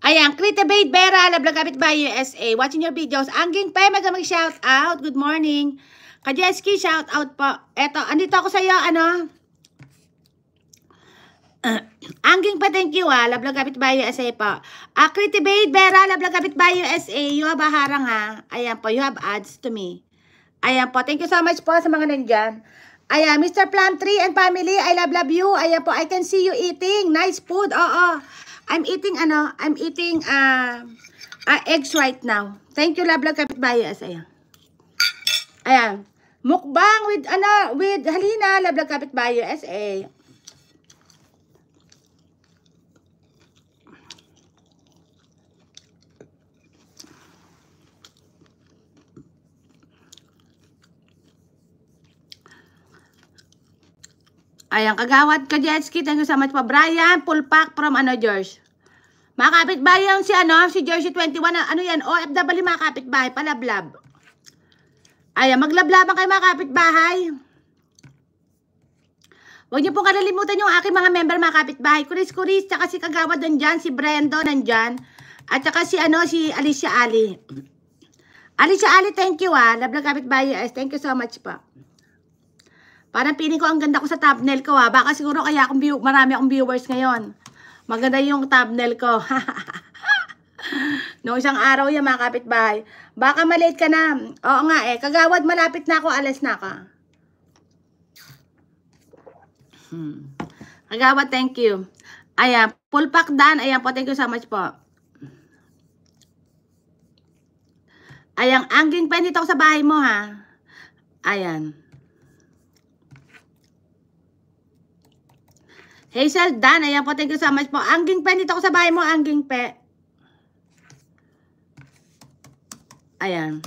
Ayan, Critabate Vera, Lablag Kapitbahay USA. Watching your videos. Angging Pe, mag-shout out. Good morning. Kajeski, shout out po. Eto, andito ako sa iyo, ano? Angging Pe, thank you Lablag Kapitbahay USA po. Critabate Vera, Lablag Kapitbahay USA. You have a harang Ayan po, you have ads to me. Ayan po, thank you so much po sa mga nandyan. Ayan, Mr. Plum Tree and family, I love you. Ayan po, I can see you eating. Nice food, oo. I'm eating eggs right now. Thank you, Lablag Kapitbahay USA. Ayan, mukbang with Halina, Lablag Kapitbahay USA. Ayan, Kagawad Kajetski, thank you so much po. Brian, full pack from George. Mga kapitbahay yung si Jersey 21, ano yan, OFW mga kapitbahay, palablab. Ayan, maglablaban kayo mga kapitbahay. Huwag niyo pong kalalimutan yung aking mga member mga kapitbahay. Kuris-kuris, tsaka si Kagawad nandyan, si Brendo nandyan, at tsaka si Alicia Ali. Alicia Ali, thank you Lablag Kapitbahay, thank you so much po. Parang piling ko ang ganda ko sa thumbnail ko Baka siguro kaya marami akong viewers ngayon. Maganda yung thumbnail ko. Noong isang araw yan mga kapitbahay. Baka malate ka na. Oo nga Kagawad, malapit na ako. Alas na ka. Kagawad, thank you. Ayan, full pack Dan. Ayan po, thank you so much po. Ayan, Angging Pen, dito ako sa bahay mo Ayan. Hazel Dan, ayan po, thank you so much po. Angging Pe, dito ako sa bahay mo, Angging Pe. Ayan.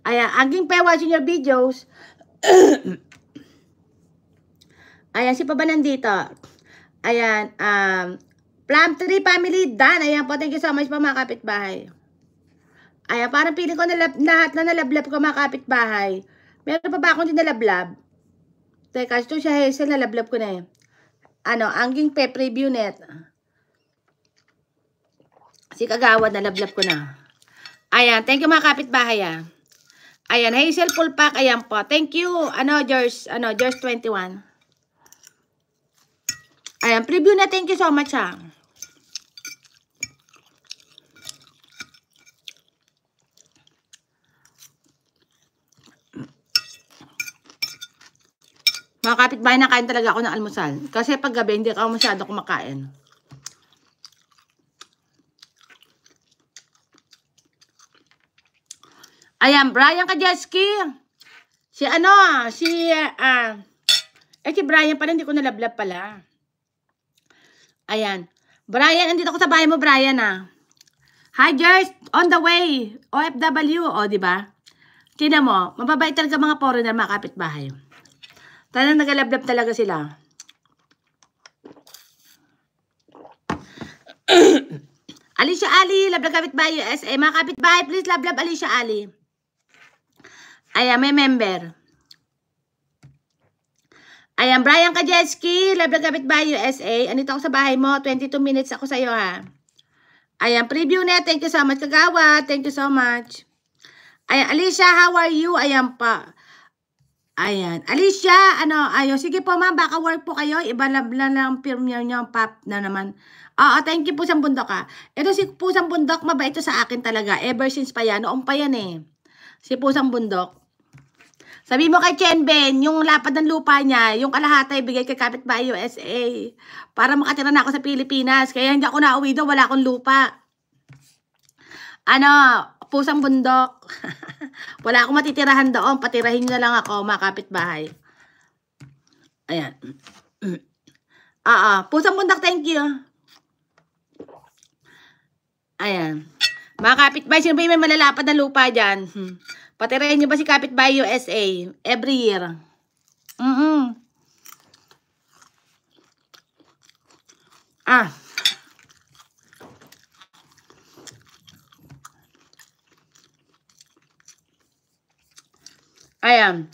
Ayan, Angging Pe, watching your videos. Ayan, si pa ba nandito? Ayan, Plum Tree Family Dan, ayan po, thank you so much po mga kapitbahay. Ayan, parang piling ko lahat na nalablab ko mga kapitbahay. Meron pa ba akong dinalablab? Teka, ito siya Hazel, nalablab ko na Angging Pe, preview net. Si Kagawad, nalablab ko na. Ayan, thank you mga kapitbahay Ayan, Hazel full pack, ayan po. Thank you, George 21. Ayan, preview na, thank you so much Mga kapitbahay, nakain talaga ako ng almusal. Kasi pag gabi, hindi ako masyado kumakain. Ayan, Brian Kajeski. Si Brian pala, hindi ko nalablab pala. Ayan. Brian, andito ako sa bahay mo, Brian Hi, Jers. On the way. OFW. Diba? Tingnan mo, mababait talaga mga foreigner, mga kapitbahay. Talagang nagalablab talaga sila. Alicia Ali, Lablag Kapitbahay USA. Mga kapitbahay, please lablab Alicia Ali. Ayan, may member. Ayan, Brian Kajetski, Lablag Kapitbahay USA. Andito ako sa bahay mo. 22 minutes ako sa iyo Ayan, preview net. Thank you so much, Kagawad. Thank you so much. Ayan, Alicia, how are you? Ayan pa. Ayan. Alicia, sige po ma'am, baka work po kayo. Iba lang premiere nyo, pop na naman. Thank you Pusang Bundok Ito si Pusang Bundok, mabait ito sa akin talaga. Ever since pa yan, noong pa yan Si Pusang Bundok. Sabi mo kay Chen Ben, yung lapad ng lupa niya, yung kalahati bigay kay Kapitbahay USA. Para makatira na ako sa Pilipinas. Kaya hindi ako nauwi doon, wala akong lupa. Pusang Bundok. Wala akong matitirahan doon. Patirahin nyo na lang ako, mga kapitbahay. Ayan. Pusang Bundok, thank you. Ayan. Mga kapitbahay, sino ba yung may malalapad na lupa dyan? Patirahin nyo ba si Kapitbahay USA? Every year. Ayan.